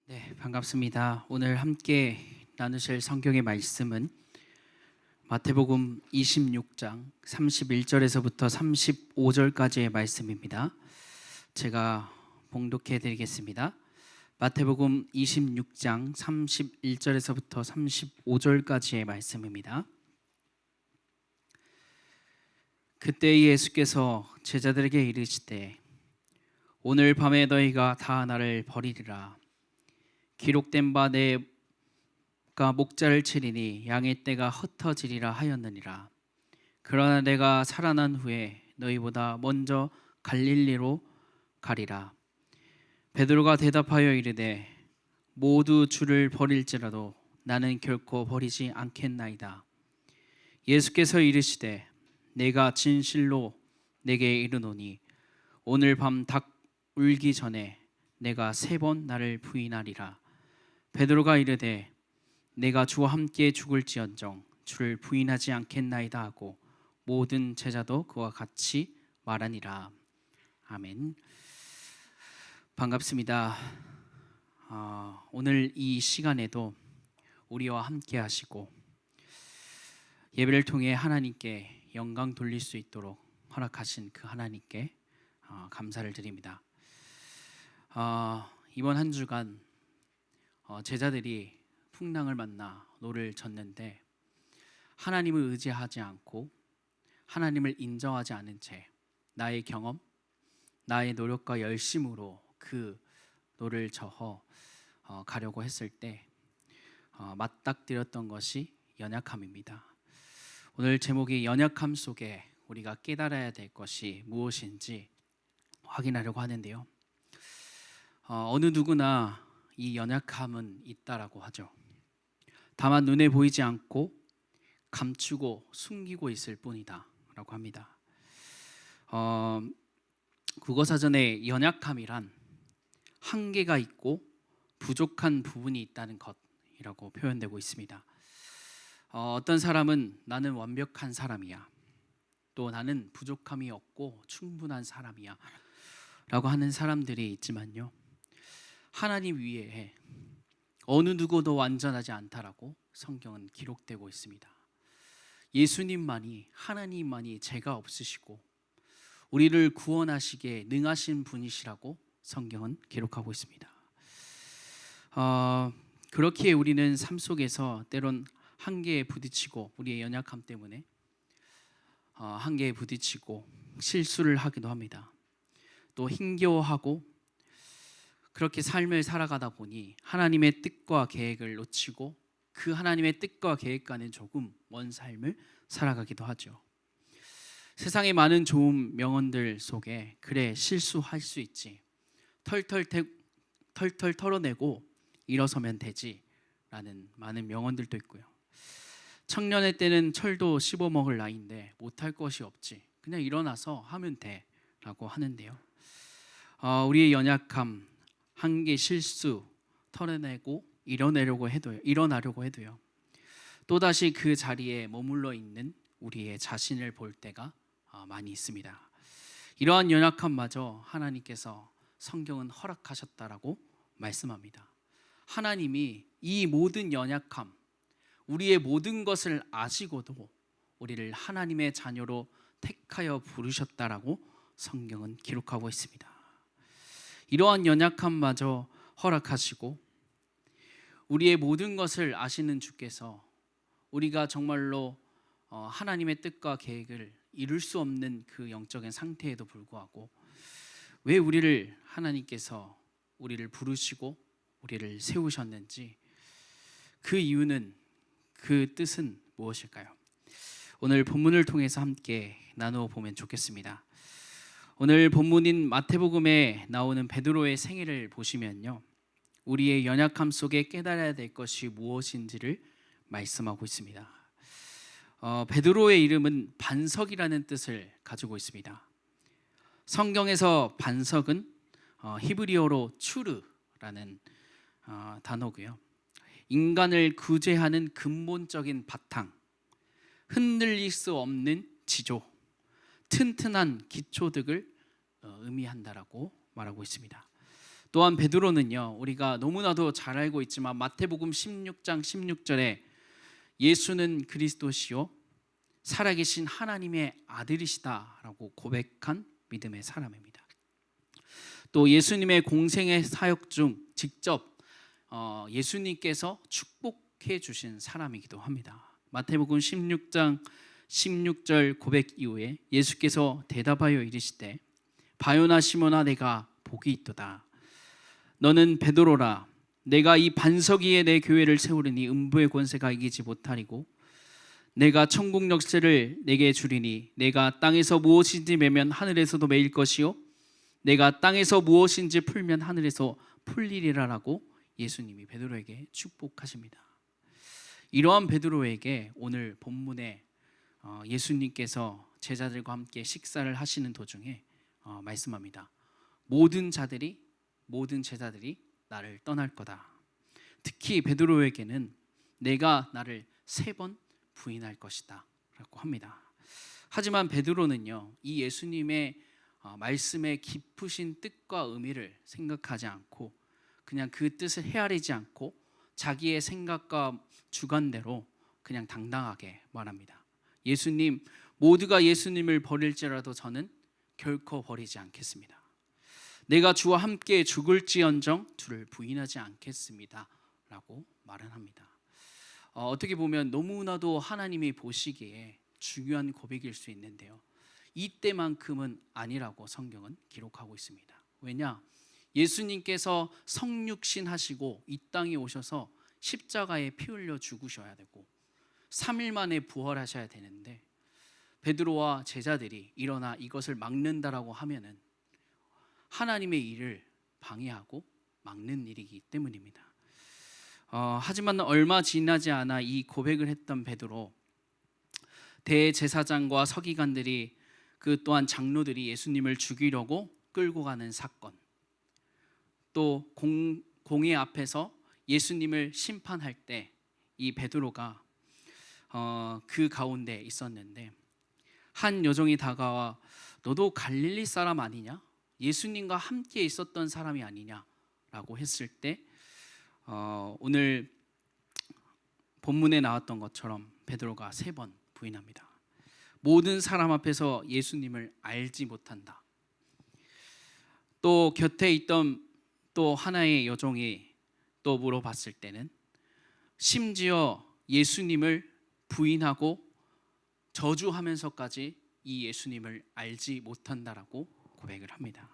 네, 반갑습니다. 오늘 함께 나누실 성경의 말씀은 마태복음 26장 31절에서부터 35절까지의 말씀입니다. 제가 봉독해 드리겠습니다. 마태복음 26장 31절에서부터 35절까지의 말씀입니다. 그때 예수께서 제자들에게 이르시되 오늘 밤에 너희가 다 나를 버리리라. 기록된 바 내가 목자를 치리니 양의 떼가 흩어지리라 하였느니라. 그러나 내가 살아난 후에 너희보다 먼저 갈릴리로 가리라. 베드로가 대답하여 이르되 모두 주를 버릴지라도 나는 결코 버리지 않겠나이다. 예수께서 이르시되 내가 진실로 내게 이르노니 오늘 밤 닭 울기 전에 내가 3번 나를 부인하리라. 베드로가 이르되 내가 주와 함께 죽을지언정 주를 부인하지 않겠나이다 하고 모든 제자도 그와 같이 말하니라. 아멘. 반갑습니다. 오늘 이 시간에도 우리와 함께 하시고 예배를 통해 하나님께 영광 돌릴 수 있도록 허락하신 그 하나님께 감사를 드립니다. 이번 한 주간 제자들이 풍랑을 만나 노를 젓는데 하나님을 의지하지 않고 하나님을 인정하지 않은 채 나의 경험, 나의 노력과 열심으로 그 노를 저어 가려고 했을 때 맞닥뜨렸던 것이 연약함입니다. 오늘 제목이 연약함 속에 우리가 깨달아야 될 것이 무엇인지 확인하려고 하는데요. 어느 누구나 이 연약함은 있다라고 하죠. 다만 눈에 보이지 않고 감추고 숨기고 있을 뿐이다 라고 합니다. 국어사전에 연약함이란 한계가 있고 부족한 부분이 있다는 것이라고 표현되고 있습니다. 어떤 사람은 나는 완벽한 사람이야, 또 나는 부족함이 없고 충분한 사람이야 라고 하는 사람들이 있지만요, 하나님 위에 어느 누구도 완전하지 않다라고 성경은 기록되고 있습니다. 예수님만이, 하나님만이 죄가 없으시고 우리를 구원하시기에 능하신 분이시라고 성경은 기록하고 있습니다. 그렇기에 우리는 삶 속에서 때론 한계에 부딪히고 우리의 연약함 때문에 한계에 부딪히고 실수를 하기도 합니다. 또 힘겨워하고 그렇게 삶을 살아가다 보니 하나님의 뜻과 계획을 놓치고 그 하나님의 뜻과 계획과는 조금 먼 삶을 살아가기도 하죠. 세상의 많은 좋은 명언들 속에 그래 실수할 수 있지, 털털 털어내고 일어서면 되지 라는 많은 명언들도 있고요. 청년의 때는 철도 씹어먹을 나이인데 못할 것이 없지, 그냥 일어나서 하면 돼 라고 하는데요. 우리의 연약함, 한계, 실수 털어내고 일어나려고 해도요, 또다시 그 자리에 머물러 있는 우리의 자신을 볼 때가 많이 있습니다. 이러한 연약함마저 하나님께서 성경은 허락하셨다라고 말씀합니다. 하나님이 이 모든 연약함, 우리의 모든 것을 아시고도 우리를 하나님의 자녀로 택하여 부르셨다라고 성경은 기록하고 있습니다. 이러한 연약함마저 허락하시고 우리의 모든 것을 아시는 주께서 우리가 정말로 하나님의 뜻과 계획을 이룰 수 없는 그 영적인 상태에도 불구하고 왜 하나님께서 우리를 부르시고 우리를 세우셨는지, 그 이유는, 그 뜻은 무엇일까요? 오늘 본문을 통해서 함께 나누어 보면 좋겠습니다. 오늘 본문인 마태복음에 나오는 베드로의 생애를 보시면요, 우리의 연약함 속에 깨달아야 될 것이 무엇인지를 말씀하고 있습니다. 베드로의 이름은 반석이라는 뜻을 가지고 있습니다. 성경에서 반석은 히브리어로 추르라는 단어고요, 인간을 구제하는 근본적인 바탕, 흔들릴 수 없는 지조, 튼튼한 기초 등을 의미한다라고 말하고 있습니다. 또한 베드로는요, 우리가 너무나도 잘 알고 있지만 마태복음 16장 16절에 예수는 그리스도시요 살아계신 하나님의 아들이시다라고 고백한 믿음의 사람입니다. 또 예수님의 공생의 사역 중 직접 예수님께서 축복해 주신 사람이기도 합니다. 마태복음 16장 16절 고백 이후에 예수께서 대답하여 이르시되 바요나 시몬아 내가 복이 있도다. 너는 베드로라. 내가 이 반석 위에 내 교회를 세우리니 음부의 권세가 이기지 못하리고 내가 천국 열쇠를 내게 주리니 내가 땅에서 무엇인지 매면 하늘에서도 매일 것이요 내가 땅에서 무엇인지 풀면 하늘에서 풀리리라라고 예수님이 베드로에게 축복하십니다. 이러한 베드로에게 오늘 본문에 예수님께서 제자들과 함께 식사를 하시는 도중에 말씀합니다. 모든 제자들이 나를 떠날 거다. 특히 베드로에게는 내가 나를 3번 부인할 것이다 라고 합니다. 하지만 베드로는요, 이 예수님의 말씀의 깊으신 뜻과 의미를 생각하지 않고 그냥 그 뜻을 헤아리지 않고 자기의 생각과 주관대로 그냥 당당하게 말합니다. 예수님, 모두가 예수님을 버릴지라도 저는 결코 버리지 않겠습니다. 내가 주와 함께 죽을지언정 주를 부인하지 않겠습니다 라고 말은 합니다. 어떻게 보면 너무나도 하나님이 보시기에 중요한 고백일 수 있는데요, 이때만큼은 아니라고 성경은 기록하고 있습니다. 왜냐? 예수님께서 성육신 하시고 이 땅에 오셔서 십자가에 피 흘려 죽으셔야 되고 3일 만에 부활하셔야 되는데 베드로와 제자들이 일어나 이것을 막는다라고 하면은 하나님의 일을 방해하고 막는 일이기 때문입니다. 하지만 얼마 지나지 않아 이 고백을 했던 베드로, 대제사장과 서기관들이 그 또한 장로들이 예수님을 죽이려고 끌고 가는 사건, 또 공회 앞에서 예수님을 심판할 때 이 베드로가 그 가운데 있었는데 한 여종이 다가와 너도 갈릴리 사람 아니냐? 예수님과 함께 있었던 사람이 아니냐라고 했을 때 오늘 본문에 나왔던 것처럼 베드로가 3번 부인합니다. 모든 사람 앞에서 예수님을 알지 못한다. 또 곁에 있던 또 하나의 여종이 또 물어봤을 때는 심지어 예수님을 부인하고 저주하면서까지 이 예수님을 알지 못한다라고 고백을 합니다.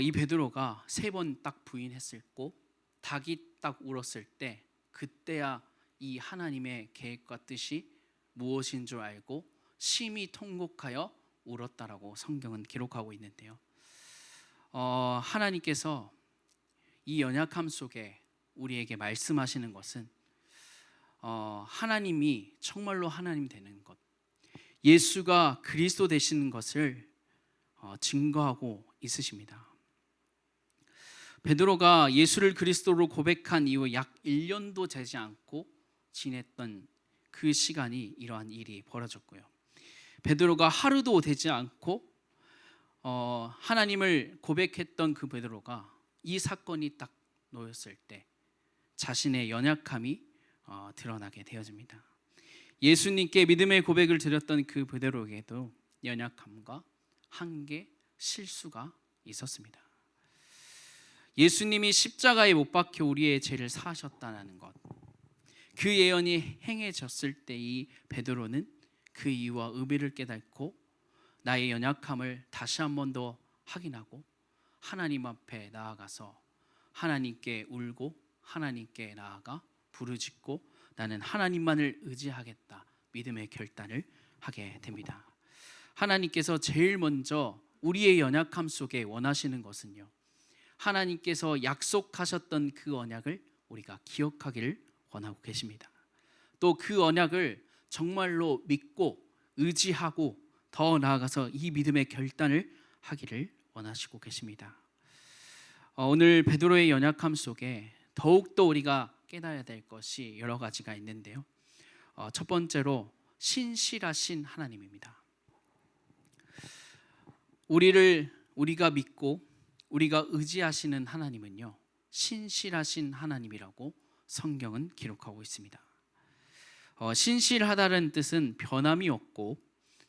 이 베드로가 3번 딱 부인했을고 닭이 딱 울었을 때 그때야 이 하나님의 계획과 뜻이 무엇인 줄 알고 심히 통곡하여 울었다라고 성경은 기록하고 있는데요, 하나님께서 이 연약함 속에 우리에게 말씀하시는 것은 하나님이 정말로 하나님 되는 것, 예수가 그리스도 되시는 것을 증거하고 있으십니다. 베드로가 예수를 그리스도로 고백한 이후 약 1년도 되지 않고 지냈던 그 시간이 이러한 일이 벌어졌고요, 베드로가 하루도 되지 않고 하나님을 고백했던 그 베드로가 이 사건이 딱 놓였을 때 자신의 연약함이 드러나게 되어집니다. 예수님께 믿음의 고백을 드렸던 그 베드로에게도 연약함과 한계, 실수가 있었습니다. 예수님이 십자가에 못 박혀 우리의 죄를 사하셨다는 것, 그 예언이 행해졌을 때 이 베드로는 그 이유와 의미를 깨닫고 나의 연약함을 다시 한 번 더 확인하고 하나님 앞에 나아가서 하나님께 울고 하나님께 나아가 부르짖고 나는 하나님만을 의지하겠다 믿음의 결단을 하게 됩니다. 하나님께서 제일 먼저 우리의 연약함 속에 원하시는 것은요, 하나님께서 약속하셨던 그 언약을 우리가 기억하기를 원하고 계십니다. 또 그 언약을 정말로 믿고 의지하고 더 나아가서 이 믿음의 결단을 하기를 원하시고 계십니다. 오늘 베드로의 연약함 속에 더욱더 우리가 깨달아야 될 것이 여러 가지가 있는데요, 첫 번째로 신실하신 하나님입니다. 우리를 우리가 믿고 우리가 의지하시는 하나님은요, 신실하신 하나님이라고 성경은 기록하고 있습니다. 신실하다는 뜻은 변함이 없고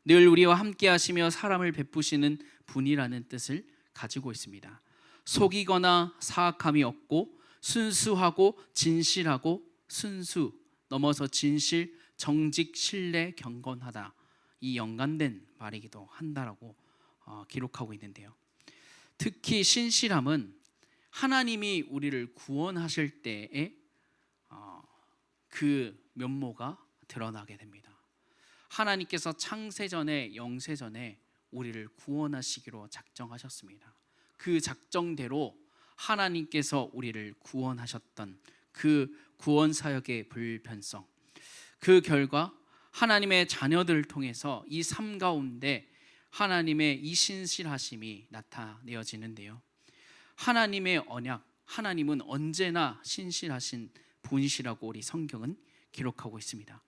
늘 우리와 함께 하시며 사람을 베푸시는 분이라는 뜻을 가지고 있습니다. 속이거나 사악함이 없고 순수하고 진실하고 순수 넘어서 진실, 정직, 신뢰, 경건하다, 이 연관된 말이기도 한다라고 기록하고 있는데요. 특히 신실함은 하나님이 우리를 구원하실 때에 그 면모가 드러나게 됩니다. 하나님께서 창세전에 영세전에 우리를 구원하시기로 작정하셨습니다. 그 작정대로 하나님께서 우리를 구원하셨던 그 구원 사역의 불변성, 그 결과 하나님의 자녀들을 통해서 이 삶 가운데 하나님의 이 신실하심이 나타내어지는데요. 하나님의 언약, 하나님은 언제나 신실하신 분이시라고 우리 성경은 기록하고 있습니다.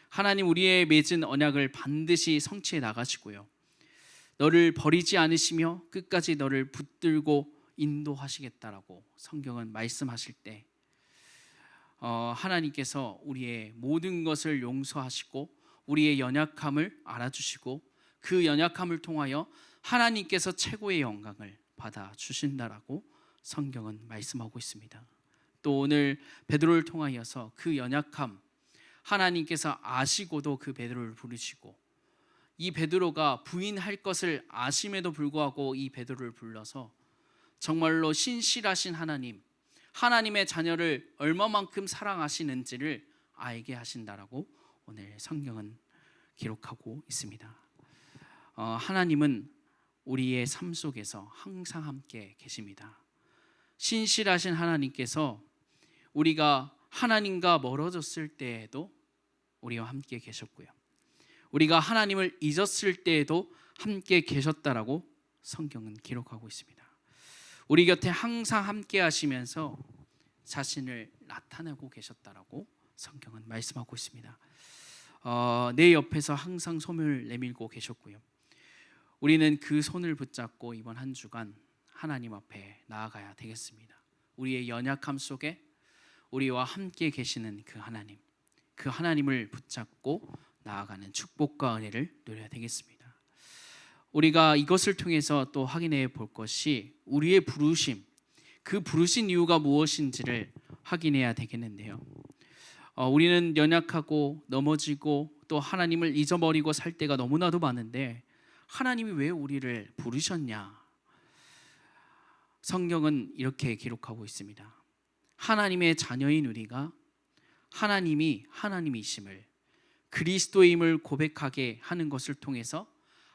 하나님 우리의 맺은 언약을 반드시 성취해 나가시고요, 너를 버리지 않으시며 끝까지 너를 붙들고 인도하시겠다라고 성경은 말씀하실 때 하나님께서 우리의 모든 것을 용서하시고 우리의 연약함을 알아주시고 그 연약함을 통하여 하나님께서 최고의 영광을 받아주신다라고 성경은 말씀하고 있습니다. 또 오늘 베드로를 통하여서 그 연약함 하나님께서 아시고도 그 베드로를 부르시고, 이 베드로가 부인할 것을 아심에도 불구하고 이 베드로를 불러서 정말로 신실하신 하나님, 하나님의 자녀를 얼마만큼 사랑하시는지를 알게 하신다라고 오늘 성경은 기록하고 있습니다. 하나님은 우리의 삶 속에서 항상 함께 계십니다. 신실하신 하나님께서 우리가 하나님과 멀어졌을 때에도 우리와 함께 계셨고요, 우리가 하나님을 잊었을 때에도 함께 계셨다라고 성경은 기록하고 있습니다. 우리 곁에 항상 함께 하시면서 자신을 나타내고 계셨다라고 성경은 말씀하고 있습니다. 내 옆에서 항상 손을 내밀고 계셨고요, 우리는 그 손을 붙잡고 이번 한 주간 하나님 앞에 나아가야 되겠습니다. 우리의 연약함 속에 우리와 함께 계시는 그 하나님, 그 하나님을 붙잡고 나아가는 축복과 은혜를 누려야 되겠습니다. 우리가 이것을 통해서 또 확인해 볼 것이 우리의 부르심, 그 부르신 이유가 무엇인지를 확인해야 되겠는데요. 우리는 연약하고 넘어지고 또 하나님을 잊어버리고 살 때가 너무나도 많은데 하나님이 왜 우리를 부르셨냐? 성경은 이렇게 기록하고 있습니다. 하나님의 자녀인 우리가 하나님이 하나님이심을, 그리스도임을 고백하게 하는 것을 통해서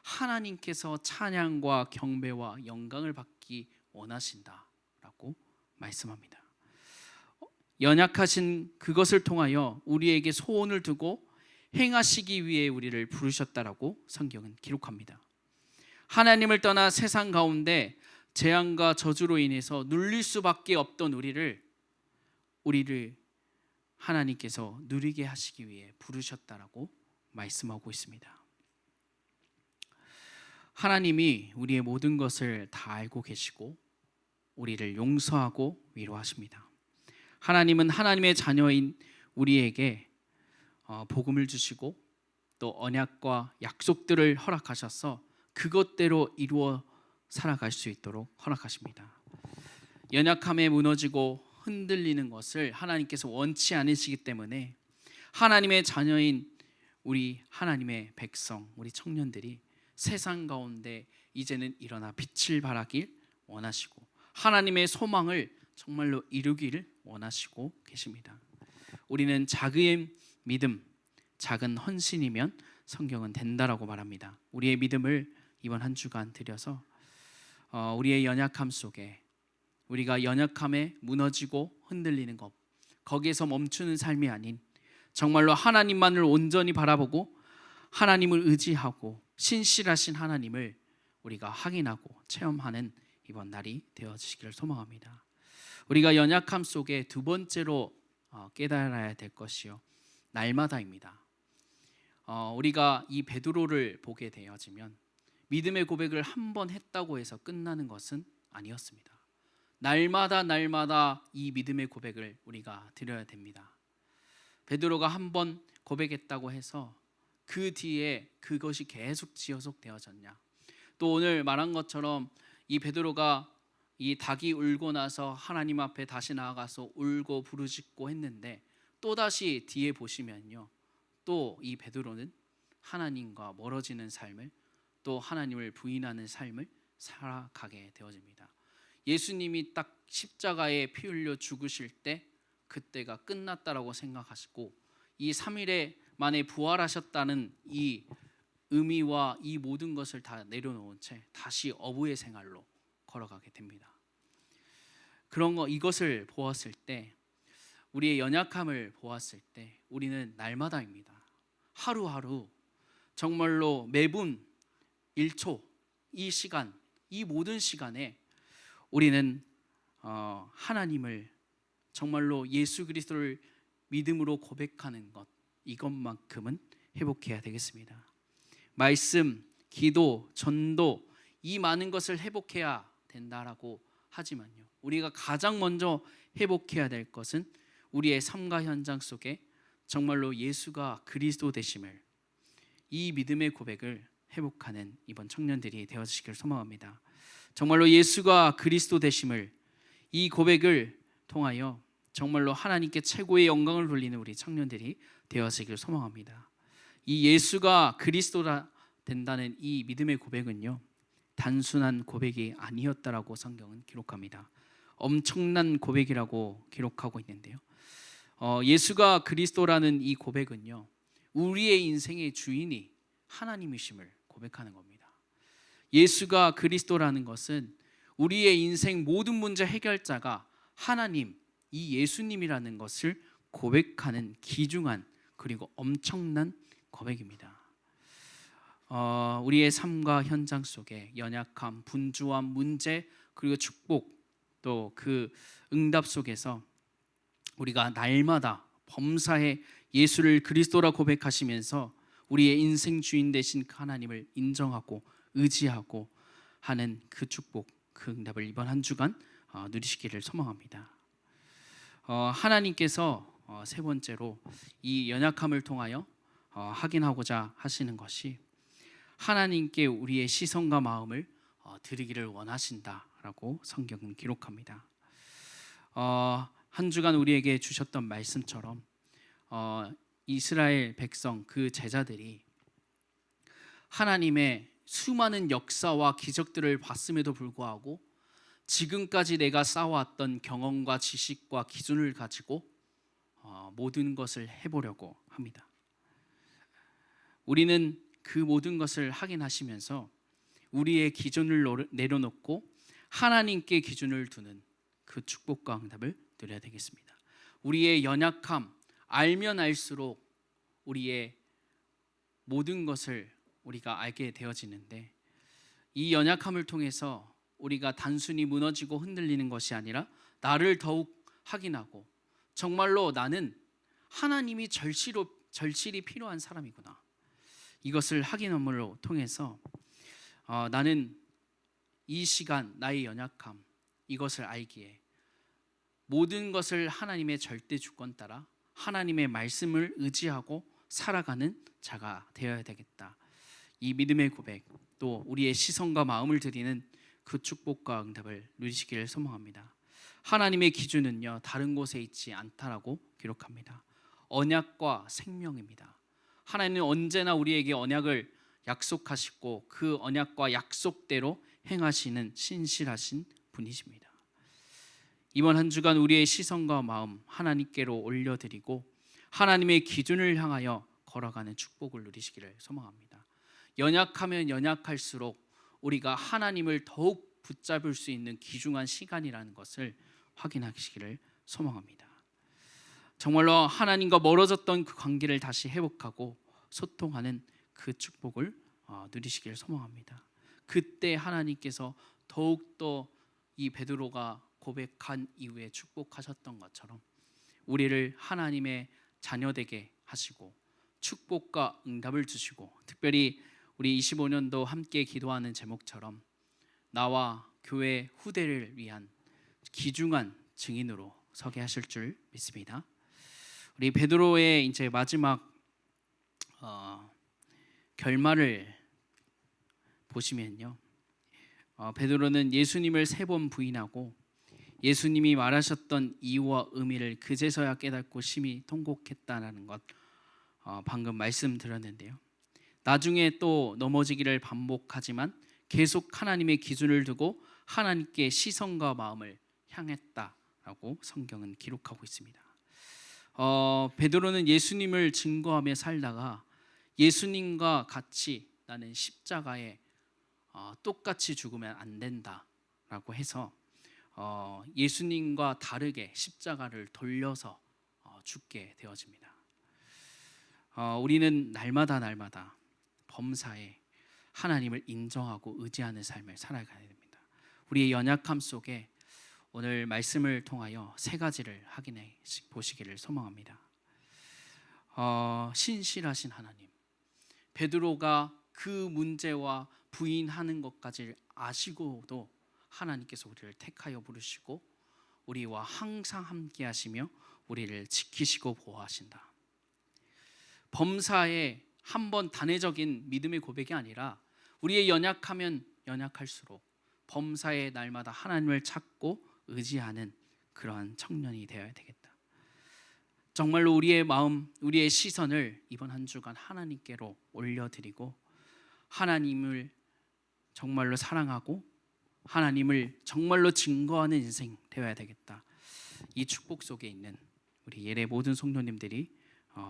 하나님께서 찬양과 경배와 영광을 받기 원하신다라고 말씀합니다. 연약하신 그것을 통하여 우리에게 소원을 두고 행하시기 위해 우리를 부르셨다라고 성경은 기록합니다. 하나님을 떠나 세상 가운데 재앙과 저주로 인해서 눌릴 수밖에 없던 우리를 하나님께서 누리게 하시기 위해 부르셨다라고 말씀하고 있습니다. 하나님이 우리의 모든 것을 다 알고 계시고 우리를 용서하고 위로하십니다. 하나님은 하나님의 자녀인 우리에게 복음을 주시고 또 언약과 약속들을 허락하셔서 그것대로 이루어 살아갈 수 있도록 허락하십니다. 연약함에 무너지고 흔들리는 것을 하나님께서 원치 않으시기 때문에 하나님의 자녀인 우리 하나님의 백성, 우리 청년들이 세상 가운데 이제는 일어나 빛을 발하길 원하시고 하나님의 소망을 정말로 이루기를 원하시고 계십니다. 우리는 작은 믿음, 작은 헌신이면 성경은 된다라고 말합니다. 우리의 믿음을 이번 한 주간 드려서 우리의 연약함 속에 우리가 연약함에 무너지고 흔들리는 것, 거기에서 멈추는 삶이 아닌 정말로 하나님만을 온전히 바라보고 하나님을 의지하고 신실하신 하나님을 우리가 확인하고 체험하는 이번 날이 되어지시기를 소망합니다. 우리가 연약함 속에 두 번째로 깨달아야 될 것이요, 날마다입니다. 우리가 이 베드로를 보게 되어지면 믿음의 고백을 한 번 했다고 해서 끝나는 것은 아니었습니다. 날마다 이 믿음의 고백을 우리가 드려야 됩니다. 베드로가 한 번 고백했다고 해서 그 뒤에 그것이 계속 지속되어졌냐? 또 오늘 말한 것처럼 이 베드로가 이 닭이 울고 나서 하나님 앞에 다시 나아가서 울고 부르짖고 했는데 또다시 뒤에 보시면요, 또 이 베드로는 하나님과 멀어지는 삶을, 또 하나님을 부인하는 삶을 살아가게 되어집니다. 예수님이 딱 십자가에 피 흘려 죽으실 때 그때가 끝났다라고 생각하시고 이 3일에 만에 부활하셨다는 이 의미와 이 모든 것을 다 내려놓은 채 다시 어부의 생활로 걸어가게 됩니다. 이것을 보았을 때, 우리의 연약함을 보았을 때 우리는 날마다입니다. 하루하루 정말로 매분 1초 이 시간, 이 모든 시간에 우리는 하나님을 정말로 예수 그리스도를 믿음으로 고백하는 것, 이것만큼은 회복해야 되겠습니다. 말씀, 기도, 전도, 이 많은 것을 회복해야 된다라고 하지만요, 우리가 가장 먼저 회복해야 될 것은 우리의 삶과 현장 속에 정말로 예수가 그리스도 되심을, 이 믿음의 고백을 회복하는 이번 청년들이 되어주시길 소망합니다. 정말로 예수가 그리스도 되심을, 이 고백을 통하여 정말로 하나님께 최고의 영광을 돌리는 우리 청년들이 되어지길 소망합니다. 이 예수가 그리스도라 된다는 이 믿음의 고백은요, 단순한 고백이 아니었다라고 성경은 기록합니다. 엄청난 고백이라고 기록하고 있는데요, 예수가 그리스도라는 이 고백은요, 우리의 인생의 주인이 하나님이심을 고백하는 겁니다. 예수가 그리스도라는 것은 우리의 인생 모든 문제 해결자가 하나님, 이 예수님이라는 것을 고백하는 귀중한 그리고 엄청난 고백입니다. 우리의 삶과 현장 속에 연약함, 분주함, 문제, 그리고 축복, 또 그 응답 속에서 우리가 날마다 범사에 예수를 그리스도라 고백하시면서 우리의 인생 주인 되신 하나님을 인정하고 의지하고 하는 그 축복, 그 응답을 이번 한 주간 누리시기를 소망합니다. 하나님께서 세 번째로 이 연약함을 통하여 확인하고자 하시는 것이, 하나님께 우리의 시선과 마음을 드리기를 원하신다라고 성경은 기록합니다. 한 주간 우리에게 주셨던 말씀처럼 이스라엘 백성, 그 제자들이 하나님의 수많은 역사와 기적들을 봤음에도 불구하고 지금까지 내가 쌓아왔던 경험과 지식과 기준을 가지고 모든 것을 해보려고 합니다. 우리는 그 모든 것을 확인하시면서 우리의 기준을 내려놓고 하나님께 기준을 두는 그 축복과 응답을 누려야 되겠습니다. 우리의 연약함, 알면 알수록 우리의 모든 것을 우리가 알게 되어지는데, 이 연약함을 통해서 우리가 단순히 무너지고 흔들리는 것이 아니라 나를 더욱 확인하고 정말로 나는 하나님이 절실히 필요한 사람이구나, 이것을 확인함으로 통해서 나는 이 시간 나의 연약함, 이것을 알기에 모든 것을 하나님의 절대 주권 따라 하나님의 말씀을 의지하고 살아가는 자가 되어야 되겠다. 이 믿음의 고백, 또 우리의 시선과 마음을 드리는 그 축복과 응답을 누리시기를 소망합니다. 하나님의 기준은요, 다른 곳에 있지 않다라고 기록합니다. 언약과 생명입니다. 하나님은 언제나 우리에게 언약을 약속하시고 그 언약과 약속대로 행하시는 신실하신 분이십니다. 이번 한 주간 우리의 시선과 마음 하나님께로 올려드리고 하나님의 기준을 향하여 걸어가는 축복을 누리시기를 소망합니다. 연약하면 연약할수록 우리가 하나님을 더욱 붙잡을 수 있는 귀중한 시간이라는 것을 확인하시기를 소망합니다. 정말로 하나님과 멀어졌던 그 관계를 다시 회복하고 소통하는 그 축복을 누리시기를 소망합니다. 그때 하나님께서 더욱더 이 베드로가 고백한 이후에 축복하셨던 것처럼 우리를 하나님의 자녀되게 하시고 축복과 응답을 주시고, 특별히 우리 25년도 함께 기도하는 제목처럼 나와 교회 후대를 위한 귀중한 증인으로 서게 하실 줄 믿습니다. 우리 베드로의 이제 마지막 결말을 보시면요, 베드로는 예수님을 3번 부인하고 예수님이 말하셨던 이유와 의미를 그제서야 깨닫고 심히 통곡했다는 것, 방금 말씀드렸는데요. 나중에 또 넘어지기를 반복하지만 계속 하나님의 기준을 두고 하나님께 시선과 마음을 향했다라고 성경은 기록하고 있습니다. 베드로는 예수님을 증거하며 살다가 예수님과 같이 나는 십자가에 똑같이 죽으면 안 된다라고 해서 예수님과 다르게 십자가를 돌려서 죽게 되어집니다. 우리는 날마다 범사에 하나님을 인정하고 의지하는 삶을 살아가야 됩니다. 우리의 연약함 속에 오늘 말씀을 통하여 3가지를 확인해 보시기를 소망합니다. 신실하신 하나님, 베드로가 그 문제와 부인하는 것까지 아시고도 하나님께서 우리를 택하여 부르시고 우리와 항상 함께 하시며 우리를 지키시고 보호하신다. 범사에 한번 단회적인 믿음의 고백이 아니라 우리의 연약하면 연약할수록 범사에 날마다 하나님을 찾고 의지하는 그러한 청년이 되어야 되겠다. 정말로 우리의 마음, 우리의 시선을 이번 한 주간 하나님께로 올려드리고 하나님을 정말로 사랑하고 하나님을 정말로 증거하는 인생 되어야 되겠다. 이 축복 속에 있는 우리 예래 모든 성도님들이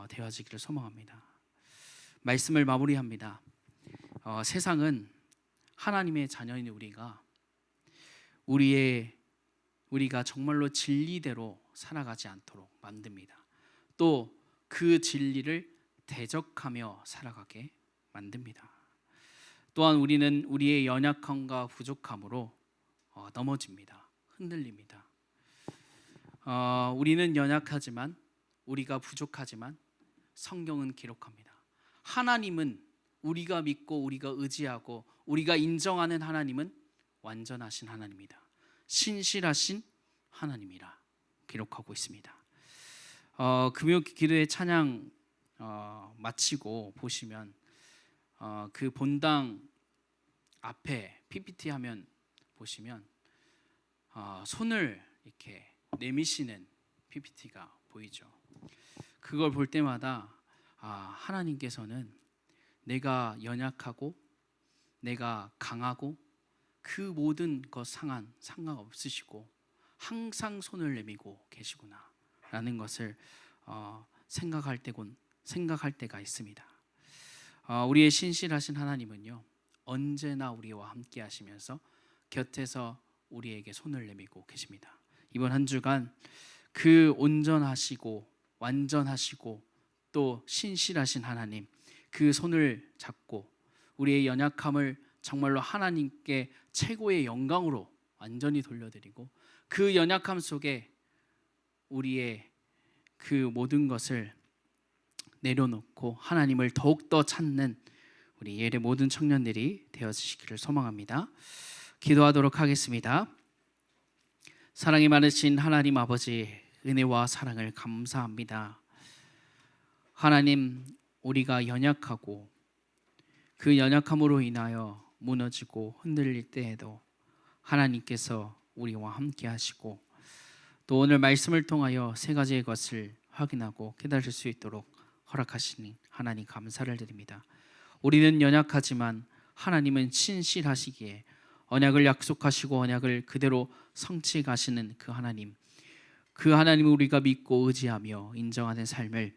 되어지기를 소망합니다. 말씀을 마무리합니다. 세상은 하나님의 자녀인 우리가 정말로 진리대로 살아가지 않도록 만듭니다. 또 그 진리를 대적하며 살아가게 만듭니다. 또한 우리는 우리의 연약함과 부족함으로 넘어집니다. 흔들립니다. 우리는 연약하지만, 우리가 부족하지만 성경은 기록합니다. 하나님은, 우리가 믿고 우리가 의지하고 우리가 인정하는 하나님은 완전하신 하나님이다. 신실하신 하나님이라 기록하고 있습니다. 금요 기도의 찬양 마치고 보시면 그 본당 앞에 PPT 화면 보시면 손을 이렇게 내미시는 PPT가 보이죠. 그걸 볼 때마다 하나님께서는 내가 연약하고 내가 강하고 그 모든 것 상관없으시고 항상 손을 내밀고 계시구나 라는 것을 생각할 때가 있습니다. 우리의 신실하신 하나님은요, 언제나 우리와 함께 하시면서 곁에서 우리에게 손을 내밀고 계십니다. 이번 한 주간 그 온전하시고 완전하시고 또 신실하신 하나님, 그 손을 잡고 우리의 연약함을 정말로 하나님께 최고의 영광으로 완전히 돌려드리고 그 연약함 속에 우리의 그 모든 것을 내려놓고 하나님을 더욱더 찾는 우리 예래 모든 청년들이 되어주시기를 소망합니다. 기도하도록 하겠습니다. 사랑이 많으신 하나님 아버지, 은혜와 사랑을 감사합니다. 하나님, 우리가 연약하고 그 연약함으로 인하여 무너지고 흔들릴 때에도 하나님께서 우리와 함께 하시고 또 오늘 말씀을 통하여 3가지의 것을 확인하고 깨달을 수 있도록 허락하시니 하나님 감사를 드립니다. 우리는 연약하지만 하나님은 신실하시기에 언약을 약속하시고 언약을 그대로 성취해 가시는 그 하나님을 우리가 믿고 의지하며 인정하는 삶을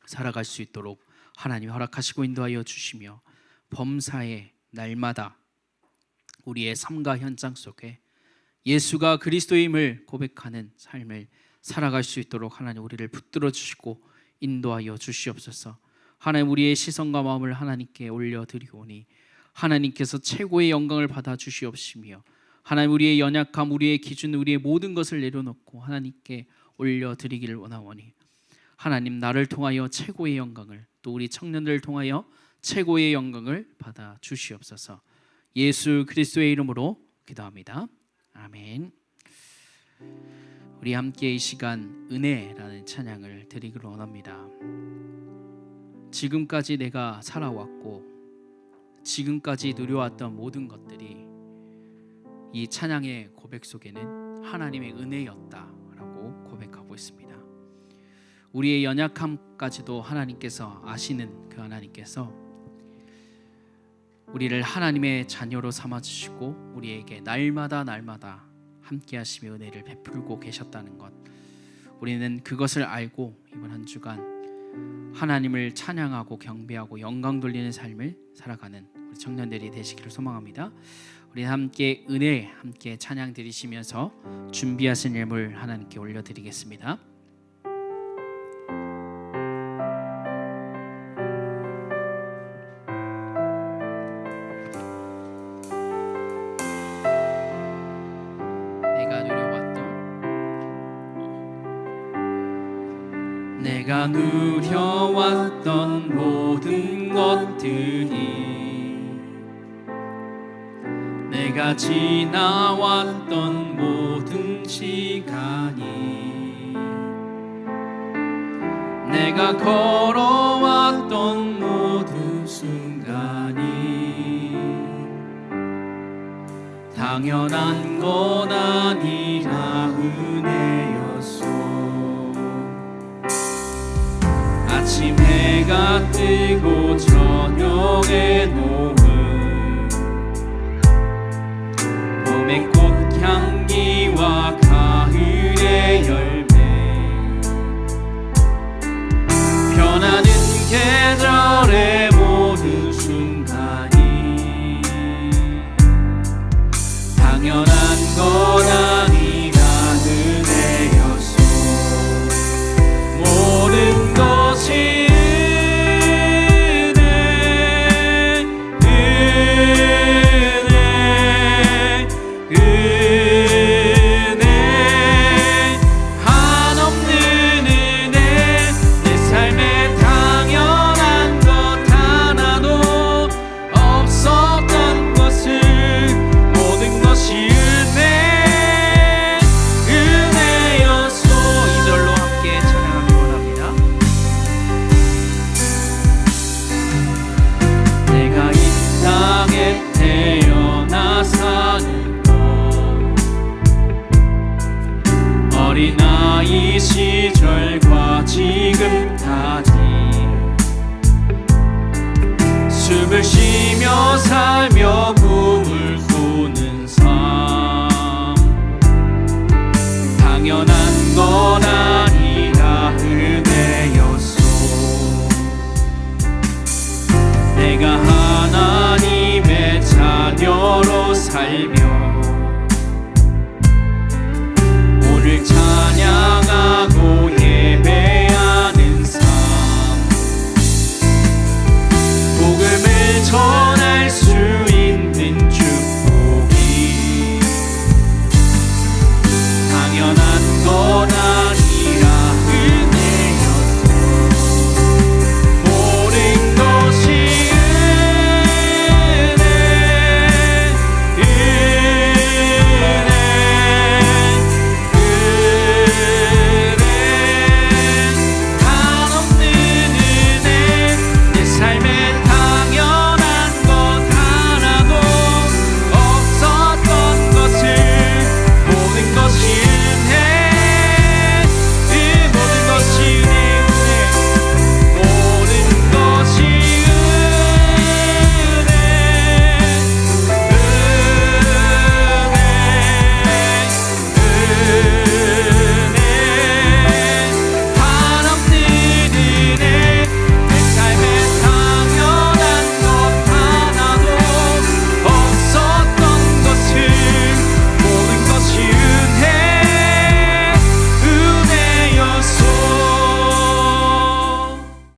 살아갈 수 있도록 하나님이 허락하시고 인도하여 주시며 범사의 날마다 우리의 삶과 현장 속에 예수가 그리스도임을 고백하는 삶을 살아갈 수 있도록 하나님 우리를 붙들어 주시고 인도하여 주시옵소서. 하나님, 우리의 시선과 마음을 하나님께 올려드리오니 하나님께서 최고의 영광을 받아 주시옵시며 하나님, 우리의 연약함, 우리의 기준, 우리의 모든 것을 내려놓고 하나님께 올려드리기를 원하오니 하나님, 나를 통하여 최고의 영광을, 또 우리 청년들을 통하여 최고의 영광을 받아 주시옵소서. 예수 그리스도의 이름으로 기도합니다. 아멘. 우리 함께 이 시간 은혜라는 찬양을 드리기를 원합니다. 지금까지 내가 살아왔고 지금까지 누려왔던 모든 것들이 이 찬양의 고백 속에는 하나님의 은혜였다라고 고백하고 있습니다. 우리의 연약함까지도 하나님께서 아시는 그 하나님께서 우리를 하나님의 자녀로 삼아주시고 우리에게 날마다 함께 하시며 은혜를 베풀고 계셨다는 것, 우리는 그것을 알고 이번 한 주간 하나님을 찬양하고 경배하고 영광 돌리는 삶을 살아가는 우리 청년들이 되시기를 소망합니다. 우리 함께 은혜, 함께 찬양 드리시면서 준비하신 예물 하나님께 올려드리겠습니다. 내가 누려왔던 모든 것들이, 내가 지나왔던 모든 시간이, 내가 걸어왔던 모든 순간이 당연한 건 아니라 은혜였소. 아침 해가 뜨고 저녁에 노을, 봄의 꽃향기와 가을의 열매, 변하는 계절의 모든 순간이 당연한 건 아니라 은혜였소. 모든 것이 어린아이 시절과 지금까지 숨을 쉬며 살며 꿈을 꾸는 삶, 당연한